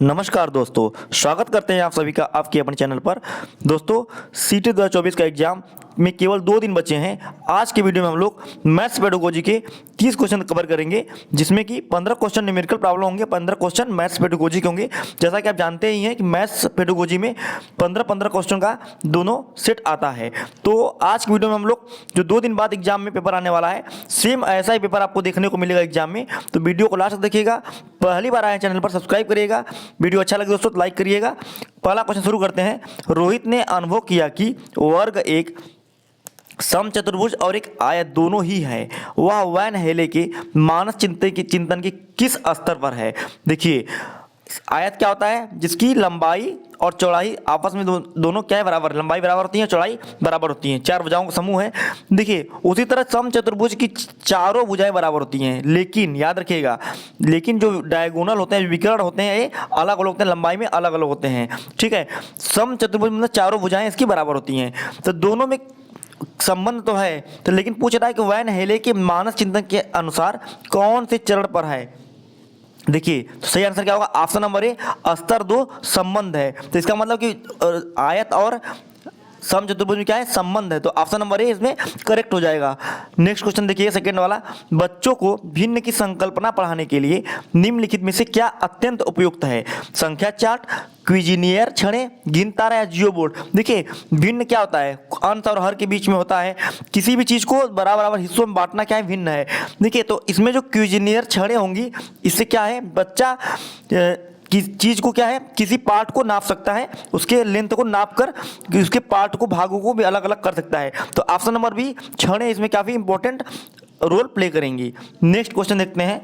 नमस्कार दोस्तों, स्वागत करते हैं आप सभी का आपके अपने चैनल पर। दोस्तों, सीटी 2024 का एग्जाम में केवल 2 दिन बचे हैं। आज के वीडियो में हम लोग मैथ्स पेडागोजी के 30 क्वेश्चन कवर करेंगे, जिसमें कि 15 क्वेश्चन न्यूमेरिकल प्रॉब्लम होंगे, 15 क्वेश्चन मैथ्स पेडागोजी के होंगे। जैसा कि आप जानते ही हैं कि मैथ्स पेडागोजी में 15-15 क्वेश्चन का दोनों सेट आता है। तो आज की वीडियो में हम लोग जो 2 दिन बाद एग्जाम में पेपर आने वाला है, सेम ऐसा ही पेपर आपको देखने को मिलेगा एग्जाम में। तो वीडियो को लास्ट तक देखिएगा। पहली बार आए चैनल पर सब्सक्राइब करिएगा। वीडियो अच्छा लगे दोस्तों तो लाइक करिएगा। पहला क्वेश्चन शुरू करते हैं। रोहित ने अनुभव किया कि वर्ग एक समचतुर्भुज और एक आयत दोनों ही है। वह वैन हेले के मानस चिंतन के किस स्तर पर है? देखिए, आयत क्या होता है? जिसकी लंबाई और चौड़ाई आपस में दोनों क्या है? बराबर। लंबाई बराबर होती है, चौड़ाई बराबर होती है। 4 भुजाओं का समूह है। देखिए, उसी तरह समचतुर्भुज की चारों भुजाएं बराबर होती हैं, लेकिन याद रखिएगा, लेकिन जो डायगोनल होते हैं, विकर्ण होते हैं, ये अलग अलग होते हैं, लंबाई में अलग अलग होते हैं। ठीक है, समचतुर्भुज मतलब चारों भुजाएं इसकी बराबर होती हैं। तो दोनों में संबंध तो है, तो लेकिन पूछ रहा है कि वैन हेले के मानस चिंतन के अनुसार कौन से चरण पर है? देखिए, तो सही आंसर क्या होगा? ऑप्शन नंबर ए, स्तर 2 संबंध है। तो इसका मतलब कि आयत और समचतुर्भुज में क्या है? संबंध है। तो ऑप्शन नंबर ए इसमें करेक्ट हो जाएगा। नेक्स्ट क्वेश्चन देखिए, सेकंड वाला। बच्चों को भिन्न की संकल्पना पढ़ाने के लिए निम्नलिखित में से क्या अत्यंत उपयुक्त है? संख्या चार्ट, क्विजिनियर छड़े, गिन तारा या जियो बोर्ड? देखिए, भिन्न क्या होता है? अंश और हर के बीच में होता है। किसी भी चीज को बराबर हिस्सों में बांटना क्या है? भिन्न है। देखिए, तो इसमें जो क्विजिनियर छड़े होंगी, इससे क्या है? बच्चा किस चीज को क्या है? किसी पार्ट को नाप सकता है, उसके लेंथ को नाप कर उसके पार्ट को, भागों को भी अलग अलग कर सकता है। तो ऑप्शन नंबर बी, छड़ें इसमें काफी इंपॉर्टेंट रोल प्ले करेंगी। नेक्स्ट क्वेश्चन देखते हैं।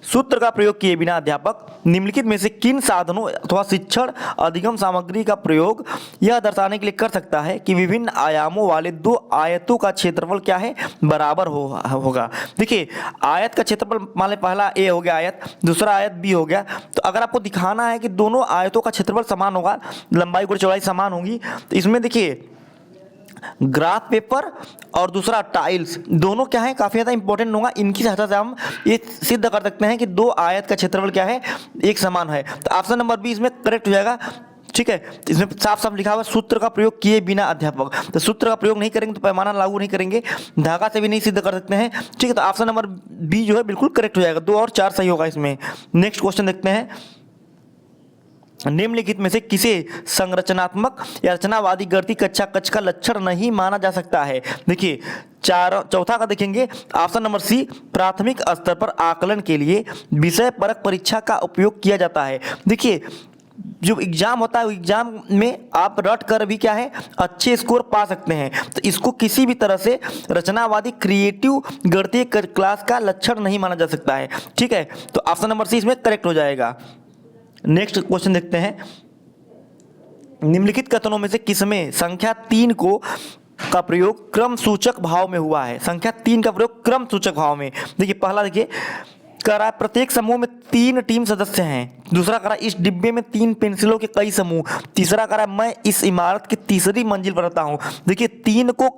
सूत्र का प्रयोग किए बिना अध्यापक निम्नलिखित में से किन साधनों अथवा शिक्षण अधिगम सामग्री का प्रयोग यह दर्शाने के लिए कर सकता है कि विभिन्न आयामों वाले 2 आयतों का क्षेत्रफल क्या है? बराबर होगा। देखिए, आयत का क्षेत्रफल मान लें, पहला ए हो गया आयत, दूसरा आयत बी हो गया। तो अगर आपको दिखाना है कि दोनों आयतों का क्षेत्रफल समान होगा, लंबाई और चौड़ाई समान होगी, तो इसमें देखिए, ग्राफ पेपर और दूसरा टाइल्स दोनों क्या है? काफी ज्यादा इंपॉर्टेंट होगा। इनकी सहायता से हम ये सिद्ध कर सकते हैं कि 2 आयत का क्षेत्रफल क्या है? एक समान है। तो ऑप्शन नंबर बी इसमें करेक्ट हो जाएगा। ठीक है, इसमें साफ साफ लिखा हुआ सूत्र का प्रयोग किए बिना अध्यापक। तो सूत्र का प्रयोग नहीं करेंगे तो पैमाना लागू नहीं करेंगे, धागा से भी नहीं सिद्ध कर सकते हैं। ठीक है, तो ऑप्शन नंबर बी जो है बिल्कुल करेक्ट हो जाएगा। 2 और 4 सही होगा इसमें। नेक्स्ट क्वेश्चन देखते हैं। निम्नलिखित में से किसे संरचनात्मक या रचनावादी गणितीय कक्षा कक्ष का लक्षण नहीं माना जा सकता है? देखिए, चौथा का देखेंगे, ऑप्शन नंबर सी, प्राथमिक स्तर पर आकलन के लिए विषय परक परीक्षा का उपयोग किया जाता है। देखिए, जो एग्जाम होता है, एग्जाम में आप रट कर भी क्या है? अच्छे स्कोर पा सकते हैं। तो इसको किसी भी तरह से रचनावादी क्रिएटिव गणितीय क्लास का लक्षण नहीं माना जा सकता है। ठीक है, तो ऑप्शन नंबर सी इसमें करेक्ट हो जाएगा। नेक्स्ट क्वेश्चन देखते हैं। निम्नलिखित कथनों में से किसमें संख्या 3 का प्रयोग क्रम सूचक भाव में हुआ है? संख्या 3 का प्रयोग क्रम सूचक भाव में। देखिए, पहला देखिए, कह रहा है प्रत्येक समूह में 3 टीम सदस्य हैं। दूसरा कह रहा है इस डिब्बे में 3 पेंसिलों के कई समूह। तीसरा कह रहा है मैं इस इमारत की तीसरी मंजिल पर रहता हूं। देखिए, 3 को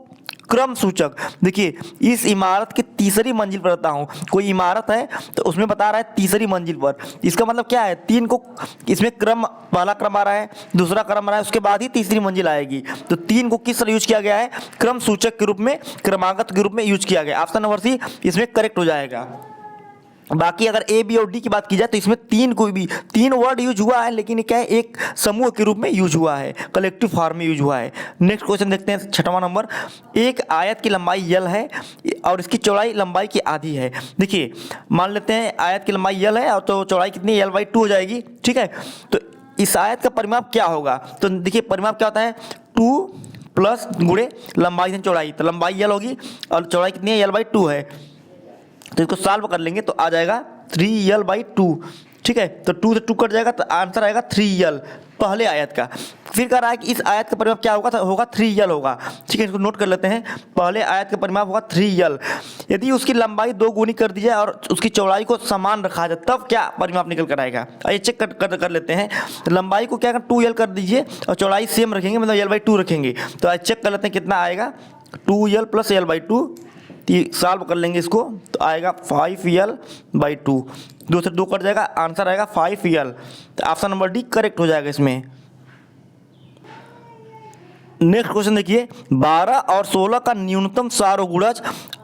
क्रम सूचक, देखिए, इस इमारत की तीसरी मंजिल पर रहता हूं। कोई इमारत है तो उसमें बता रहा है तीसरी मंजिल पर। इसका मतलब क्या है? 3 को इसमें क्रम, पहला क्रम आ रहा है, दूसरा क्रम आ रहा है, उसके बाद ही तीसरी मंजिल आएगी। तो 3 को किस तरह यूज किया गया है? क्रम सूचक के रूप में, क्रमागत के रूप में यूज किया गया। ऑप्शन नंबर सी इसमें करेक्ट हो जाएगा। बाकी अगर ए, बी और डी की बात की जाए तो इसमें 3 वर्ड यूज हुआ है, लेकिन क्या है? एक समूह के रूप में यूज हुआ है, कलेक्टिव फॉर्म में यूज हुआ है। नेक्स्ट क्वेश्चन देखते हैं, 6वां नंबर। एक आयत की लंबाई यल है और इसकी चौड़ाई लंबाई की आधी है। देखिए, मान लेते हैं आयत की लंबाई यल है और तो चौड़ाई कितनी? L/2 हो जाएगी। ठीक है, तो इस आयत का परिमाप क्या होगा? तो देखिए, परिमाप क्या होता है? 2 प्लस गुणे लंबाई से चौड़ाई। तो लंबाई यल होगी और चौड़ाई कितनी है? L/2 है। तो इसको सॉल्व कर लेंगे तो आ जाएगा 3L/2। ठीक है, तो 2 से 2 कट जाएगा तो आंसर आएगा 3L, पहले आयत का। फिर कह रहा है कि इस आयत का परिमाप क्या होगा? तो होगा 3L होगा। ठीक है, इसको नोट कर लेते हैं। पहले आयत का परिमाप होगा 3L। यदि उसकी लंबाई 2 गुनी कर दी जाए और उसकी चौड़ाई को समान रखा जाए, तब क्या परिमाप निकल कर आएगा? आइए चेक कर लेते हैं। तो लंबाई को क्या 2L कर दीजिए और चौड़ाई सेम रखेंगे, मतलब L/2 रखेंगे। तो आज चेक कर लेते हैं कितना आएगा। 2L + L/2 सॉल्व कर लेंगे इसको तो आएगा 5l/2, 2 से 2 कट जाएगा, आंसर आएगा 5l। तो ऑप्शन नंबर डी करेक्ट हो जाएगा इसमें। नेक्स्ट क्वेश्चन देखिए, 12 और 16 का न्यूनतम सारोगुणज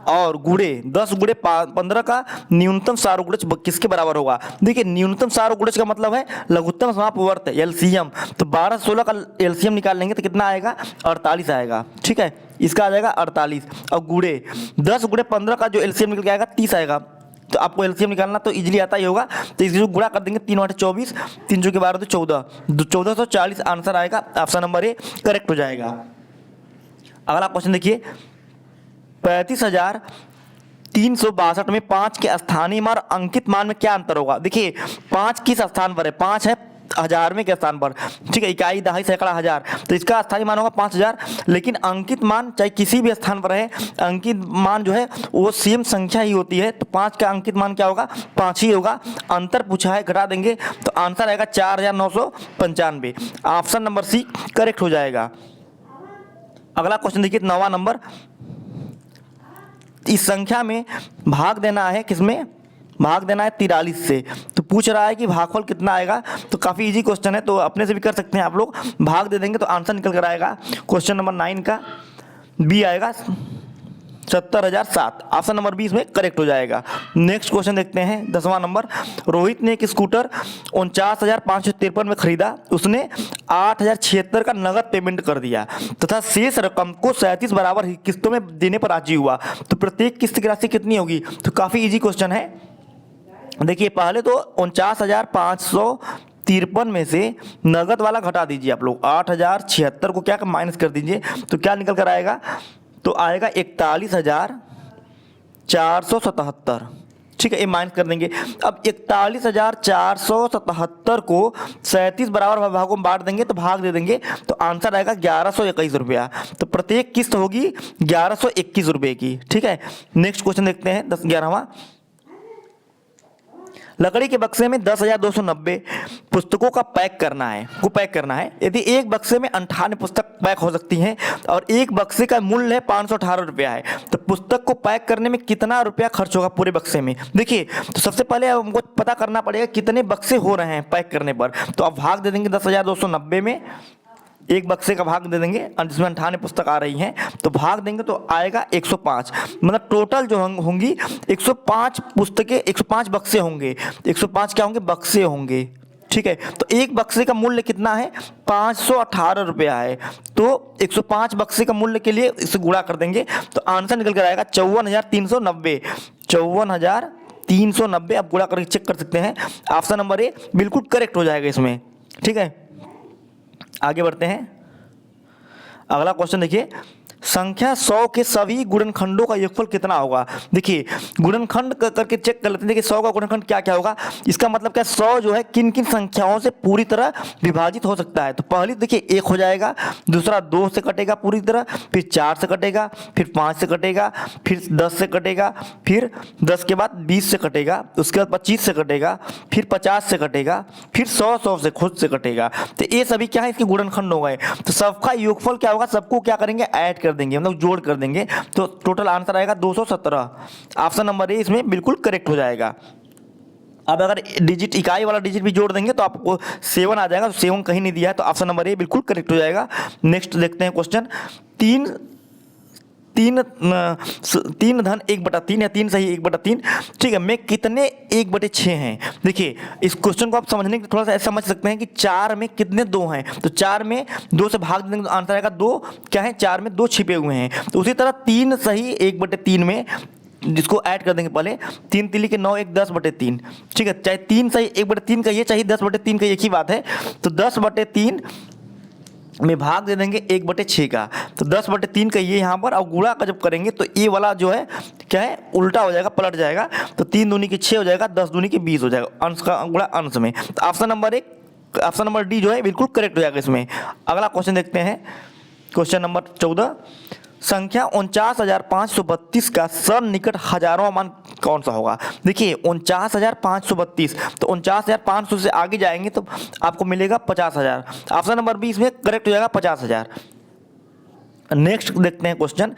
और गुणे 10 गुणे 15 का न्यूनतम सारोगुणज किसके बराबर होगा। देखिए न्यूनतम सारोगुणज का मतलब है लघुत्तम समापवर्त एलसीएम। तो 12 16 का एलसीएम निकाल लेंगे तो कितना आएगा, 48 आएगा। ठीक है, इसका आ जाएगा 48। और गुणे 10 गुणे 15 का जो एलसीएम निकल के आएगा 30 आएगा। तो आपको एलसीएम निकालना तो इजीली आता ही होगा, तो इसको गुणा कर देंगे, 3 × 8 = 24, 3 × 12 = 14, 1440 आंसर आएगा। ऑप्शन नंबर ए करेक्ट हो जाएगा। अगला क्वेश्चन देखिए, 35,362 में 5 के स्थानीय मान अंकित मान में क्या अंतर होगा। देखिए 5 किस स्थान पर है, 5 है हजार में के स्थान पर। ठीक है, इकाई, दहाई, सैकड़ा, हजार, तो इसका स्थानीय मान होगा 5000। लेकिन अंकित मान चाहे किसी भी स्थान पर है, अंकित मान जो है वो सेम संख्या ही होती है। तो 5 का अंकित मान क्या होगा, 5 ही होगा। अंतर पूछा है, घटा देंगे तो आंसर आएगा 4995। ऑप्शन नंबर सी करेक्ट हो जाएगा। अगला क्वेश्चन देखिए 9वां नंबर, इस संख्या में भाग देना है, किसमें भाग देना है 43 से। तो पूछ रहा है कि भागफल कितना आएगा। तो काफ़ी इजी क्वेश्चन है, तो अपने से भी कर सकते हैं आप लोग। भाग दे देंगे तो आंसर निकल कर आएगा क्वेश्चन नंबर 9 का बी आएगा 70,007। ऑप्शन नंबर 20 में करेक्ट हो जाएगा। नेक्स्ट क्वेश्चन देखते हैं 10वां नंबर, रोहित ने एक स्कूटर 49,553 में खरीदा, उसने 8,076 का नगद पेमेंट कर दिया तथा शेष रकम को 37 बराबर किस्तों में देने पर राजी हुआ। तो प्रत्येक किस्त की राशि कितनी होगी। तो काफ़ी इजी क्वेश्चन है। देखिए पहले तो 49,553 में से नगद वाला घटा दीजिए आप लोग, 8,076 को क्या माइनस कर दीजिए, तो क्या निकल कर आएगा, तो आएगा 41,477। ठीक है, ये माइनस कर देंगे। अब 41,477 को 37 बराबर भागों में बांट देंगे तो भाग दे देंगे तो आंसर आएगा 1121 रुपया। तो प्रत्येक किस्त होगी 1121 रुपये की। ठीक है, नेक्स्ट क्वेश्चन देखते हैं 11वां, लकड़ी के बक्से में 10,290 पुस्तकों का पैक करना है। यदि एक बक्से में 58 पुस्तक पैक हो सकती हैं और एक बक्से का मूल्य है 518 रुपया है, तो पुस्तक को पैक करने में कितना रुपया खर्च होगा पूरे बक्से में। देखिए तो सबसे पहले हमको पता करना पड़ेगा कितने बक्से हो रहे हैं पैक करने पर। तो आप भाग दे देंगे 10,290 में, एक बक्से का भाग दे देंगे जिसमें 58 पुस्तक आ रही हैं, तो भाग देंगे तो आएगा 105। मतलब टोटल जो होंगी 105 पुस्तकें, 105 बक्से होंगे, 105 क्या होंगे, बक्से होंगे। ठीक है, तो एक बक्से का मूल्य कितना है, 518 रुपया है। तो 105 बक्से का मूल्य के लिए इसे गुणा कर देंगे तो आंसर निकल कर आएगा 54,390। 54,390 आप गुणा करके चेक कर सकते हैं। ऑप्शन नंबर ए बिल्कुल करेक्ट हो जाएगा इसमें। ठीक है, आगे बढ़ते हैं। अगला क्वेश्चन देखिए, संख्या 100 के सभी गुणनखंडों का योगफल कितना होगा। देखिए गुणनखंड करके चेक कर लेते हैं। देखिए 100 का गुणनखंड क्या क्या होगा, इसका मतलब क्या, 100 जो है किन किन संख्याओं से पूरी तरह विभाजित हो सकता है। तो पहली देखिए 1 हो जाएगा, दूसरा 2 से कटेगा पूरी तरह, फिर 4 से कटेगा, फिर 5 से कटेगा, फिर 10 से कटेगा, फिर 10 के बाद 20 से कटेगा, उसके बाद 25 से कटेगा, फिर 50 से कटेगा, फिर 100 से खुद से कटेगा। तो ये सभी क्या है, इसके गुणनखंड हो गए। तो सबका योगफल क्या होगा, सबको क्या करेंगे, ऐड कर देंगे, मतलब जोड़ कर देंगे, तो टोटल आंसर आएगा 217। ऑप्शन नंबर ए इसमें बिल्कुल करेक्ट हो जाएगा। अब अगर डिजिट, इकाई वाला डिजिट भी जोड़ देंगे तो आपको 7 आ जाएगा। तो 7 कहीं नहीं दिया है, तो ऑप्शन नंबर ए बिल्कुल करेक्ट हो जाएगा। नेक्स्ट देखते हैं क्वेश्चन, 3 धन 1/3 या 3 सही 1/3, ठीक है, में कितने 1/6 हैं। देखिए इस क्वेश्चन को आप समझने के थोड़ा सा ऐसा समझ सकते हैं कि 4 में कितने 2 हैं। तो 4 में 2 से भाग देंगे तो आंसर आएगा 2 क्या है, 4 में 2 छिपे हुए हैं। तो उसी तरह 3 सही 1/3 में, जिसको ऐड कर देंगे पहले, 3 तिली के 9, 1 10/3। ठीक है, चाहे 3 सही 1/3 का ये, चाहे 10/3 का एक ही बात है। तो 10/3 में भाग दे देंगे 1/6 का, तो 10/3 का ये यहाँ पर, और गुणा का जब करेंगे तो ये वाला जो है क्या है, उल्टा हो जाएगा, पलट जाएगा। तो 3 दूनी के 6 हो जाएगा, 10 दूनी के 20 हो जाएगा, अंश का गुणा अंश में। तो ऑप्शन नंबर डी जो है बिल्कुल करेक्ट हो जाएगा इसमें। अगला क्वेश्चन देखते हैं, क्वेश्चन नंबर 14, संख्या 49,532 का सन्निकट हजारों मान कौन सा होगा। देखिए 49,532, तो 49,500 से आगे जाएंगे तो आपको मिलेगा 50,000। ऑप्शन नंबर बी इसमें करेक्ट हो जाएगा 50,000। नेक्स्ट देखते हैं क्वेश्चन,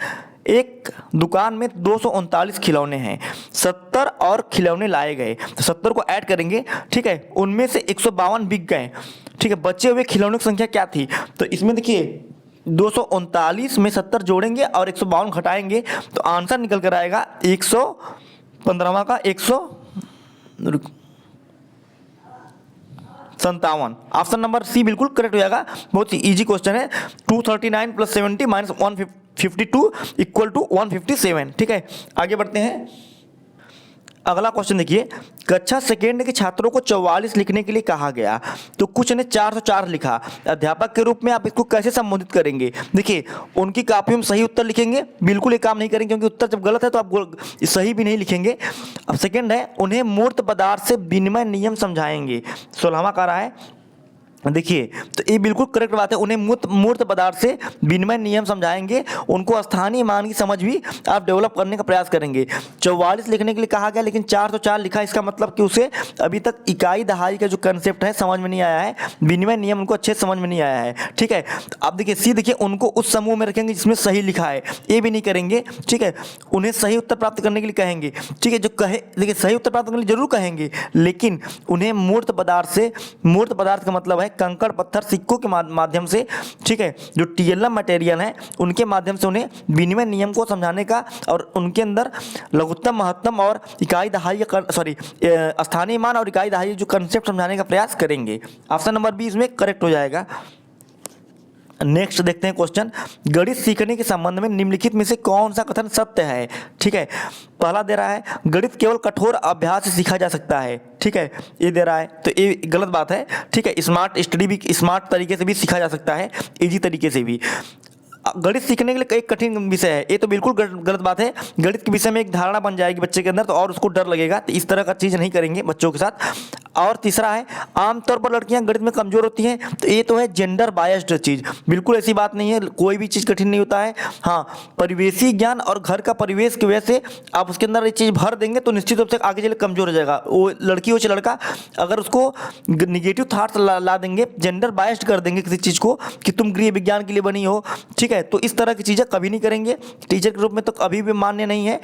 एक दुकान में 239 खिलौने हैं, 70 और खिलौने लाए गए, तो 70 को ऐड करेंगे, ठीक है, उनमें से 152 बिक गए, ठीक है, बचे हुए खिलौनों की संख्या क्या थी? तो इसमें देखिए 239 में 70 जोड़ेंगे और 152 घटाएंगे तो आंसर निकल कर आएगा 115वां का 157। ऑप्शन नंबर सी बिल्कुल करेक्ट हो जाएगा। बहुत ही इजी क्वेश्चन है। 239 + 70 - 152 = 157। ठीक है, आगे बढ़ते हैं। अगला क्वेश्चन देखिए, कक्षा सेकेंड के छात्रों को 44 लिखने के लिए कहा गया, तो कुछ ने 404 लिखा। अध्यापक के रूप में आप इसको कैसे संबोधित करेंगे? देखिए, उनकी कॉपी में सही उत्तर लिखेंगे, बिल्कुल ये काम नहीं करेंगे क्योंकि उत्तर जब गलत है तो आप सही भी नहीं लिखेंगे। अब सेकेंड है, उन्हें मूर्त पदार्थ से विनिमय नियम समझाएंगे। 16वां कह रहा है, देखिए तो ये बिल्कुल करेक्ट बात है। उन्हें मूर्त पदार्थ से विनिमय नियम समझाएंगे, उनको स्थानीय मान की समझ भी आप डेवलप करने का प्रयास करेंगे। 44 लिखने के लिए कहा गया लेकिन 404 लिखा, इसका मतलब कि उसे अभी तक इकाई दहाई का जो कंसेप्ट है समझ में नहीं आया है, विनिमय नियम उनको अच्छे से समझ में नहीं आया है। ठीक है, तो आप देखिए सी, देखिए उनको उस समूह में रखेंगे जिसमें सही लिखा है, ये भी नहीं करेंगे। ठीक है, उन्हें सही उत्तर प्राप्त करने के लिए कहेंगे। ठीक है, जो कहे देखिए सही उत्तर प्राप्त करने के लिए जरूर कहेंगे, लेकिन उन्हें मूर्त पदार्थ का मतलब है कंकड़ पत्थर सिक्कों के माध्यम से, ठीक है, जो टीएलएम मटेरियल है उनके माध्यम से उन्हें विनिमय नियम को समझाने का और उनके अंदर लघुत्तम, महत्तम और इकाई दहाई स्थानीय मान और इकाई दहाई जो कंसेप्ट समझाने का प्रयास करेंगे। ऑप्शन नंबर बी इसमें करेक्ट हो जाएगा। नेक्स्ट देखते हैं क्वेश्चन, गणित सीखने के संबंध में निम्नलिखित में से कौन सा कथन सत्य है? ठीक है, पहला दे रहा है गणित केवल कठोर अभ्यास से सीखा जा सकता है। ठीक है, ये दे रहा है तो ये गलत बात है। ठीक है, स्मार्ट स्टडी भी स्मार्ट तरीके से भी सीखा जा सकता है, इजी तरीके से भी। गणित सीखने के लिए एक कठिन विषय है, ये तो बिल्कुल गलत बात है। गणित के विषय में एक धारणा बन जाएगी बच्चे के अंदर तो और उसको डर लगेगा, तो इस तरह का चीज़ नहीं करेंगे बच्चों के साथ। और तीसरा है, आमतौर पर लड़कियां गणित में कमजोर होती हैं, तो ये तो है जेंडर बायस्ड चीज़, बिल्कुल ऐसी बात नहीं है। कोई भी चीज़ कठिन नहीं होता है। हाँ, परिवेशी ज्ञान और घर का परिवेश की वजह से आप उसके अंदर ये चीज़ भर देंगे तो निश्चित रूप से आगे चले कमजोर हो जाएगा। वो लड़की हो चाहे लड़का, अगर उसको निगेटिव थाट्स ला देंगे, जेंडर बायस्ड कर देंगे किसी चीज़ को कि तुम गृह विज्ञान के लिए बनी हो, ठीक है, तो इस तरह की चीज़ें कभी नहीं करेंगे। टीचर के रूप में तो कभी भी मान्य नहीं है।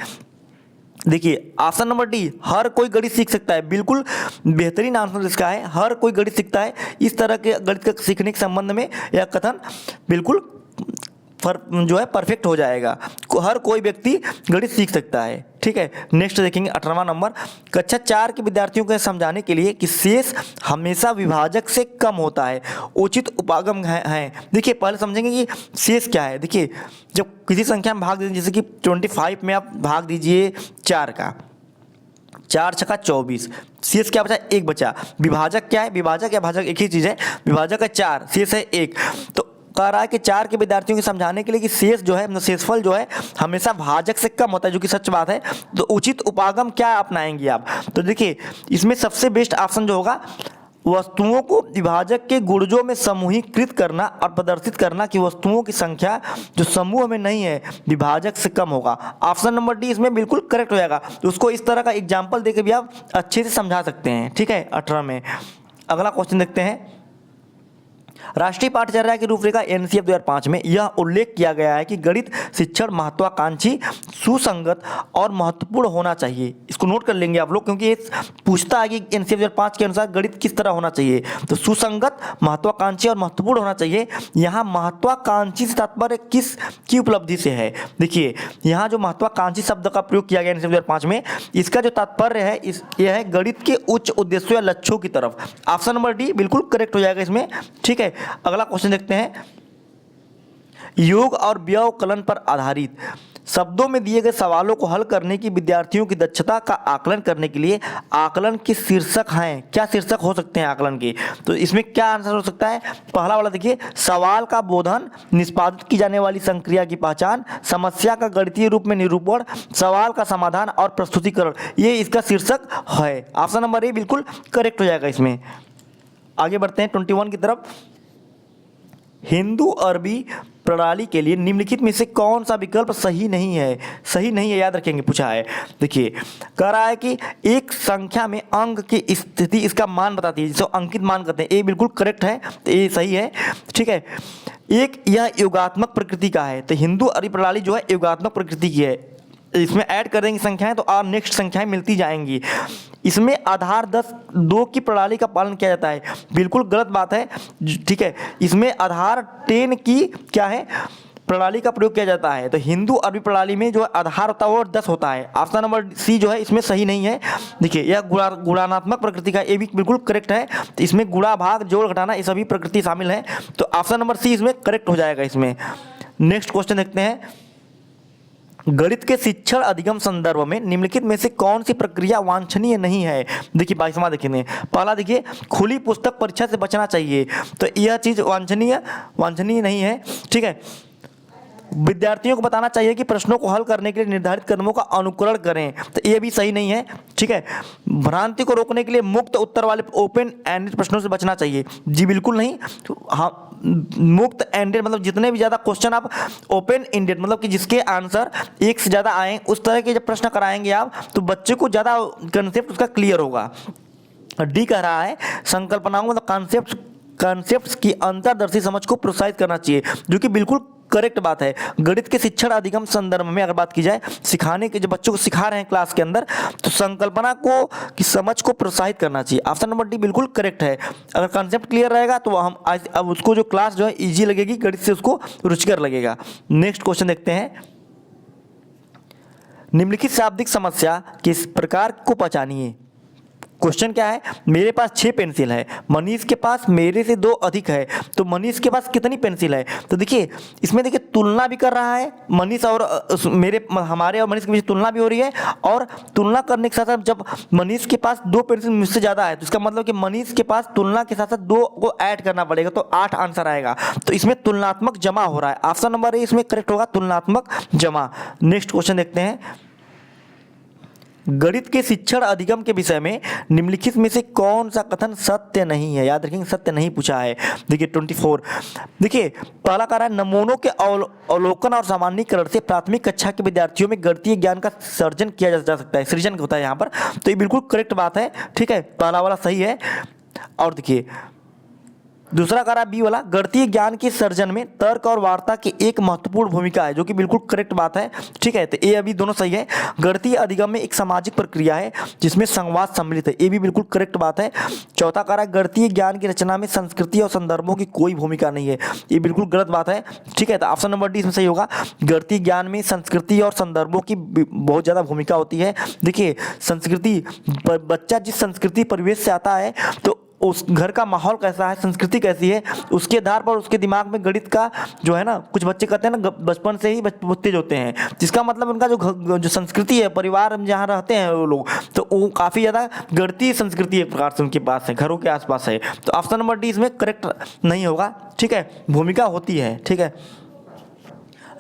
देखिए ऑप्शन नंबर डी, हर कोई गणित सीख सकता है, बिल्कुल बेहतरीन आंसर इसका है। हर कोई गणित सीखता है, इस तरह के गणित के सीखने के संबंध में यह कथन बिल्कुल जो है परफेक्ट हो जाएगा। हर कोई व्यक्ति गणित सीख सकता है। ठीक है, नेक्स्ट देखेंगे 18वां नंबर, कक्षा 4 के विद्यार्थियों को समझाने के लिए कि शेष हमेशा विभाजक से कम होता है, उचित उपागम है। देखिए पहले समझेंगे कि शेष क्या है। देखिए जब किसी संख्या में भाग दीजिए, जैसे कि 25 में आप भाग दीजिए 4 का, 4 छक्का 24, शेष क्या बचा? 1 बचा। विभाजक क्या है? विभाजक या भाजक एक ही चीज़ है। विभाजक है 4, शेष है 1। तो कह रहा है कि 4 के विद्यार्थियों को समझाने के लिए कि शेष जो है, शेषफल जो है हमेशा भाजक से कम होता है, जो कि सच बात है। तो उचित उपागम क्या अपनाएंगे आप? तो देखिए इसमें सबसे बेस्ट ऑप्शन जो होगा, वस्तुओं को विभाजक के गुणजों में समूहीकृत करना और प्रदर्शित करना कि वस्तुओं की संख्या जो समूह में नहीं है विभाजक से कम होगा। ऑप्शन नंबर डी इसमें बिल्कुल करेक्ट हो जाएगा। तो उसको इस तरह का एग्जाम्पल देकर भी आप अच्छे से समझा सकते हैं। ठीक है, 18 में। अगला क्वेश्चन देखते हैं, राष्ट्रीय पाठचर्या की रूपरेखा एनसीएफ 2005 में यह उल्लेख किया गया है कि गणित शिक्षण महत्वाकांक्षी, सुसंगत और महत्वपूर्ण होना चाहिए। इसको नोट कर लेंगे आप लोग, क्योंकि ये पूछता है कि एनसीएफ 2005 के अनुसार गणित किस तरह होना चाहिए। तो सुसंगत, महत्वाकांक्षी और महत्वपूर्ण होना चाहिए। यहाँ महत्वाकांक्षी से तात्पर्य किस की उपलब्धि से है? देखिए यहाँ जो महत्वाकांक्षी शब्द का प्रयोग किया गया एनसीएफ 2005 में, इसका जो तात्पर्य है यह है गणित के उच्च उद्देश्यों या लक्ष्यों की तरफ। ऑप्शन नंबर डी बिल्कुल करेक्ट हो जाएगा इसमें। ठीक है, अगला क्वेश्चन देखते हैं, योग और व्यवकलन पर आधारित शब्दों में दिए गए सवालों को हल करने की विद्यार्थियों की दक्षता का आकलन करने के लिए आकलन के शीर्षक हैं। क्या शीर्षक हो सकते हैं आकलन के? तो इसमें क्या आंसर हो सकता है? पहला वाला देखिए, सवाल का बोधन, निष्पादित की जाने वाली संक्रिया की पहचान, समस्या का गणितीय रूप में निरूपण, सवाल का समाधान और प्रस्तुतिकरण, ये इसका शीर्षक है। ऑप्शन नंबर ए बिल्कुल करेक्ट हो जाएगा इसमें। आगे बढ़ते हैं 21 की तरफ, हिंदू, अरबी, प्रणाली के लिए निम्नलिखित में से कौन सा विकल्प सही नहीं है? सही नहीं है, याद रखेंगे, पूछा है। देखिए, कह रहा है कि एक संख्या में अंक की स्थिति इसका मान बताती है, जिसे अंकित मान कहते हैं। ये बिल्कुल करेक्ट है, तो ये सही है, ठीक है। एक यह योगात्मक प्रकृति का है, तो हिंदू आर्य प्रणाली जो है योगात्मक प्रकृति की है। इसमें ऐड कर देंगे संख्याएं तो और नेक्स्ट संख्याएं मिलती जाएंगी। इसमें आधार 2 की प्रणाली का पालन किया जाता है, बिल्कुल गलत बात है, ठीक है। इसमें आधार 10 की क्या है, प्रणाली का प्रयोग किया जाता है। तो हिंदू आर्य प्रणाली में जो आधार होता है वो 10 होता है। ऑप्शन नंबर सी जो है इसमें सही नहीं है। देखिए, यह गुणात्मक प्रकृति का, ये भी बिल्कुल करेक्ट है। तो इसमें गुणा, भाग, जोड़, घटाना ये सभी प्रकृति शामिल है, तो ऑप्शन नंबर सी इसमें करेक्ट हो जाएगा। इसमें नेक्स्ट क्वेश्चन देखते हैं, गणित के शिक्षण अधिगम संदर्भ में निम्नलिखित में से कौन सी प्रक्रिया वांछनीय नहीं है? देखिए 22वां देखेंगे, पहला देखिए, खुली पुस्तक परीक्षा से बचना चाहिए, तो यह चीज वांछनीय नहीं है, ठीक है। विद्यार्थियों को बताना चाहिए कि प्रश्नों को हल करने के लिए निर्धारित कदमों का अनुकरण करें, तो ये भी सही नहीं है, ठीक है। भ्रांति को रोकने के लिए मुक्त उत्तर वाले ओपन एंडेड प्रश्नों से बचना चाहिए, जी बिल्कुल नहीं। हाँ, मुक्त एंडेड मतलब जितने भी ज़्यादा क्वेश्चन आप ओपन एंडेड मतलब कि जिसके आंसर एक से ज़्यादा आए, उस तरह के जब प्रश्न कराएंगे आप, तो बच्चे को ज़्यादा कंसेप्ट उसका क्लियर होगा। डी कह रहा है, संकल्पनाओं मतलब कॉन्सेप्ट्स की अंतर्दर्शी समझ को प्रोत्साहित करना चाहिए, जो कि बिल्कुल करेक्ट बात है। गणित के शिक्षण अधिगम संदर्भ में अगर बात की जाए, सिखाने के जो बच्चों को सिखा रहे हैं क्लास के अंदर, तो संकल्पना को की समझ को प्रोत्साहित करना चाहिए। ऑप्शन नंबर डी बिल्कुल करेक्ट है। अगर कॉन्सेप्ट क्लियर रहेगा तो हम अब उसको जो क्लास जो है इजी लगेगी, गणित से उसको रुचिकर लगेगा। नेक्स्ट क्वेश्चन देखते हैं, निम्नलिखित शाब्दिक समस्या किस प्रकार को पहचानिए? क्वेश्चन क्या है, मेरे पास 6 पेंसिल है, मनीष के पास मेरे से 2 अधिक है, तो मनीष के पास कितनी पेंसिल है? तो देखिए, इसमें देखिए तुलना भी कर रहा है, मनीष और हमारे और मनीष के बीच तुलना भी हो रही है, और तुलना करने के साथ साथ जब मनीष के पास 2 पेंसिल मुझसे ज़्यादा है, तो इसका मतलब कि मनीष के पास तुलना के साथ साथ 2 को ऐड करना पड़ेगा, तो 8 आंसर आएगा। तो इसमें तुलनात्मक जमा हो रहा है, ऑप्शन नंबर ए इसमें करेक्ट होगा, तुलनात्मक जमा। नेक्स्ट क्वेश्चन देखते हैं, गणित के शिक्षण अधिगम के विषय में निम्नलिखित में से कौन सा कथन सत्य नहीं है? याद रखेंगे, सत्य नहीं पूछा है। देखिए 24, देखिए पहला कह रहा है, नमूनों के अवलोकन और सामान्यीकरण से प्राथमिक कक्षा के विद्यार्थियों में गणितीय ज्ञान का सर्जन किया जा सकता है, सृजन होता है यहाँ पर, तो ये बिल्कुल करेक्ट बात है, ठीक है, पहला वाला सही है। और देखिए दूसरा कह रहा बी वाला, गणितीय ज्ञान के सर्जन में तर्क और वार्ता की एक महत्वपूर्ण भूमिका है, जो कि बिल्कुल करेक्ट बात है, ठीक है, तो ये अभी दोनों सही है। गणितीय अधिगम में एक सामाजिक प्रक्रिया है जिसमें संवाद सम्मिलित है, ये भी बिल्कुल करेक्ट बात है। चौथा कह रहा है, गणितीय ज्ञान की रचना में संस्कृति और संदर्भों की कोई भूमिका नहीं है, ये बिल्कुल गलत बात है, ठीक है, तो ऑप्शन नंबर डी इसमें सही होगा। गणितीय ज्ञान में संस्कृति और संदर्भों की बहुत ज़्यादा भूमिका होती है। देखिए संस्कृति, बच्चा जिस संस्कृति परिवेश से आता है, तो उस घर का माहौल कैसा है, संस्कृति कैसी है, उसके आधार पर उसके दिमाग में गणित का जो है ना, कुछ बच्चे कहते हैं ना बचपन से ही तेज होते हैं, जिसका मतलब उनका जो संस्कृति है, परिवार में जहाँ रहते हैं वो लोग, तो वो काफ़ी ज़्यादा गणितीय संस्कृति एक प्रकार से उनके पास है, घरों के आसपास है, तो ऑप्शन नंबर डी इसमें करेक्ट नहीं होगा, ठीक है, भूमिका होती है, ठीक है।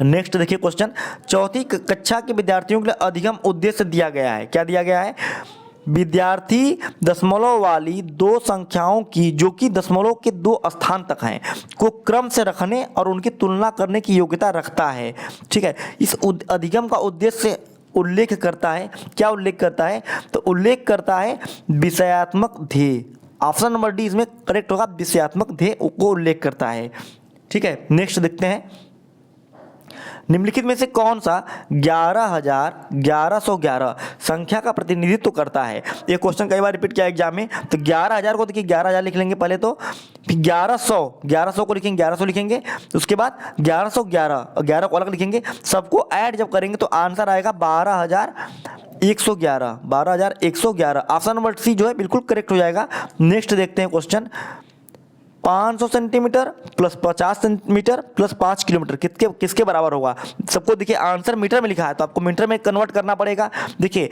नेक्स्ट देखिए क्वेश्चन, चौथी कक्षा के विद्यार्थियों के लिए अधिगम उद्देश्य दिया गया है, क्या दिया गया है? विद्यार्थी दशमलव वाली 2 संख्याओं की, जो कि दशमलव के 2 स्थान तक हैं, को क्रम से रखने और उनकी तुलना करने की योग्यता रखता है, ठीक है। इस अधिगम का उद्देश्य उल्लेख करता है, क्या उल्लेख करता है? तो उल्लेख करता है विषयात्मक ध्येय, ऑप्शन नंबर डी इसमें करेक्ट होगा, विषयात्मक ध्येय को उल्लेख करता है, ठीक है। नेक्स्ट देखते हैं, निम्नलिखित में से कौन सा 11,1111 संख्या का प्रतिनिधित्व करता है? ये क्वेश्चन कई बार रिपीट किया एग्जाम में, तो 11,000 को देखिए 11,000 लिख लेंगे पहले, तो फिर 1100 को लिखेंगे, 1100 लिखेंगे, उसके बाद 1111 और 11 को अलग लिखेंगे, सबको ऐड जब करेंगे तो आंसर आएगा 12,111 ऑप्शन नंबर सी जो है बिल्कुल करेक्ट हो जाएगा। नेक्स्ट देखते हैं question, 500 centimetre plus 50 centimetre plus 5 kilometre किसके बराबर होगा? सबको देखिए आंसर मीटर में लिखा है, तो आपको मीटर में कन्वर्ट करना पड़ेगा। देखिए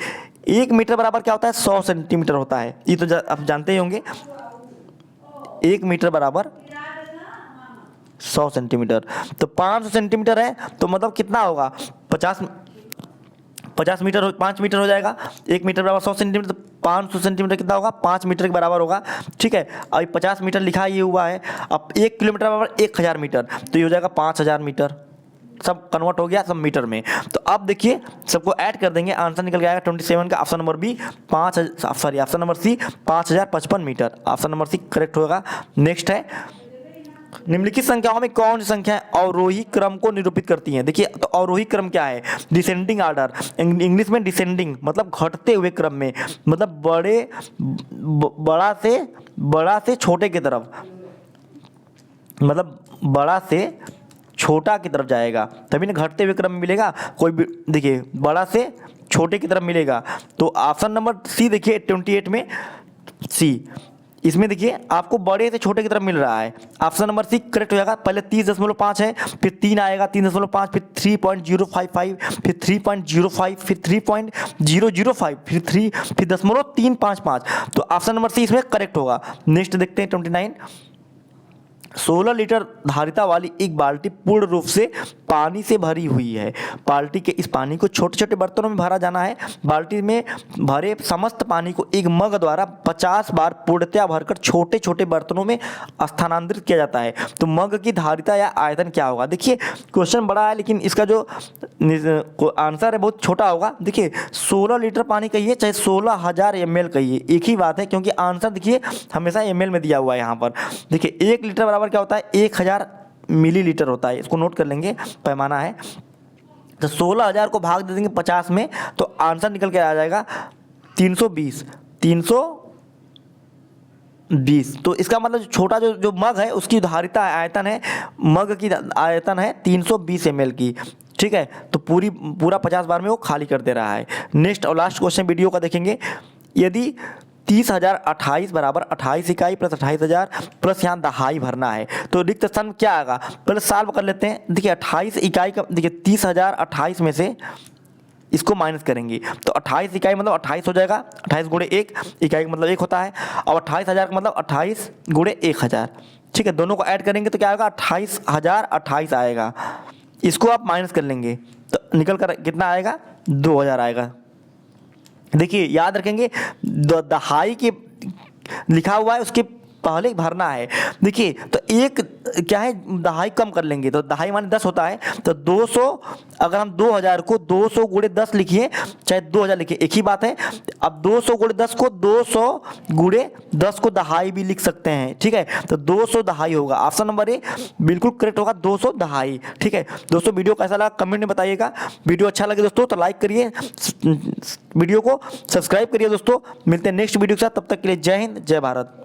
1 मीटर बराबर क्या होता है? 100 सेंटीमीटर होता है, ये तो आप जानते ही होंगे। 1 मीटर बराबर 100 सेंटीमीटर, तो 500 सेंटीमीटर है, तो मतलब कितना होगा? 50 मीटर 5 मीटर हो जाएगा। 1 मीटर बराबर 100 सेंटीमीटर, तो 500 सेंटीमीटर कितना होगा, 5 मीटर के बराबर होगा। ठीक है, अभी 50 मीटर लिखा ये हुआ है। अब 1 किलोमीटर बराबर 1000 मीटर, तो ये हो जाएगा 5000 मीटर। सब कन्वर्ट हो गया सब मीटर में। तो अब देखिए सबको ऐड कर देंगे, आंसर निकल के आएगा 27 का। Option number B option number C 5055 metre. Option number C correct होगा। नेक्स्ट है, निम्नलिखित संख्याओं में कौन सी संख्या अवरोही क्रम को निरूपित करती है। देखिए तो अवरोही क्रम क्या है, डिसेंडिंग ऑर्डर, इंग्लिश में डिसेंडिंग मतलब घटते हुए क्रम में, मतलब बड़ा से छोटे की तरफ, मतलब बड़ा से छोटा की तरफ जाएगा, तभी ना घटते हुए क्रम में मिलेगा। कोई भी देखिए बड़ा से छोटे की तरफ मिलेगा। तो ऑप्शन नंबर सी देखिए 28 में सी, इसमें देखिए आपको बड़े से छोटे की तरफ मिल रहा है। ऑप्शन नंबर सी करेक्ट हो जाएगा। पहले 30.5 है, फिर 3 आएगा 3.5, फिर 3.055, फिर 3.05, फिर 3.005, फिर 3.355। तो ऑप्शन नंबर सी इसमें करेक्ट होगा। नेक्स्ट देखते हैं 29, 16 लीटर धारिता वाली एक बाल्टी पूर्ण रूप से पानी से भरी हुई है। बाल्टी के इस पानी को छोटे छोटे बर्तनों में भरा जाना है। बाल्टी में भरे समस्त पानी को एक मग द्वारा 50 बार पूर्णतया भरकर छोटे छोटे बर्तनों में स्थानांतरित किया जाता है। तो मग की धारिता या आयतन क्या होगा। देखिए क्वेश्चन बड़ा है लेकिन इसका जो आंसर है बहुत छोटा होगा। देखिए 16 लीटर पानी कहिए चाहे 16,000 ml कहिए, एक ही बात है, क्योंकि आंसर देखिए हमेशा ml में दिया हुआ है। यहाँ पर देखिए 1 लीटर बराबर क्या होता है, 1000 मिलीलीटर होता है। इसको नोट कर लेंगे, पैमाना है। तो 16,000 को भाग दे देंगे 50 में, तो आंसर निकल के आ जाएगा 320। तो इसका मतलब छोटा जो मग है उसकी धारिता आयतन है, मग की आयतन है 320 ml की। ठीक है, तो पूरा 50 बार में वो खाली कर दे रहा है। नेक्स्ट और लास्ट क्वेश्चन वीडियो का देखेंगे। यदि 30,028 बराबर 28 इकाई प्लस 28,000 प्लस यहाँ दहाई भरना है, तो रिक्त स्थान क्या आएगा, पहले सॉल्व कर लेते हैं। देखिए 28 इकाई का, देखिए 30,028 में से इसको माइनस करेंगे तो 28 इकाई मतलब 28 हो जाएगा। 28 गुणे 1 इकाई का मतलब 1 होता है, और 28,000 का मतलब 28 गुणे 1000। ठीक है, दोनों को ऐड करेंगे तो क्या आएगा, 28,028 आएगा। इसको आप माइनस कर लेंगे तो निकल कर कितना आएगा, 2000 आएगा। देखिए याद रखेंगे दहाई के लिखा हुआ है उसके पहले भरना है। देखिए तो एक क्या है, दहाई कम कर लेंगे तो दहाई माने 10 होता है, तो 200 अगर हम 2000 को 200 गुणे 10 लिखिए चाहे 2000 लिखिए एक ही बात है। अब 200 गुणे 10 को 200 गुणे 10 को दहाई भी लिख सकते हैं। ठीक है, तो 200 दहाई होगा। ऑप्शन नंबर ए बिल्कुल करेक्ट होगा, 200 दहाई। ठीक है दोस्तों, वीडियो कैसा लगा कमेंट में बताइएगा। वीडियो अच्छा लगे दोस्तों तो लाइक करिए, वीडियो को सब्सक्राइब करिए दोस्तों। मिलते हैं नेक्स्ट वीडियो के साथ, तब तक के लिए जय हिंद जय भारत।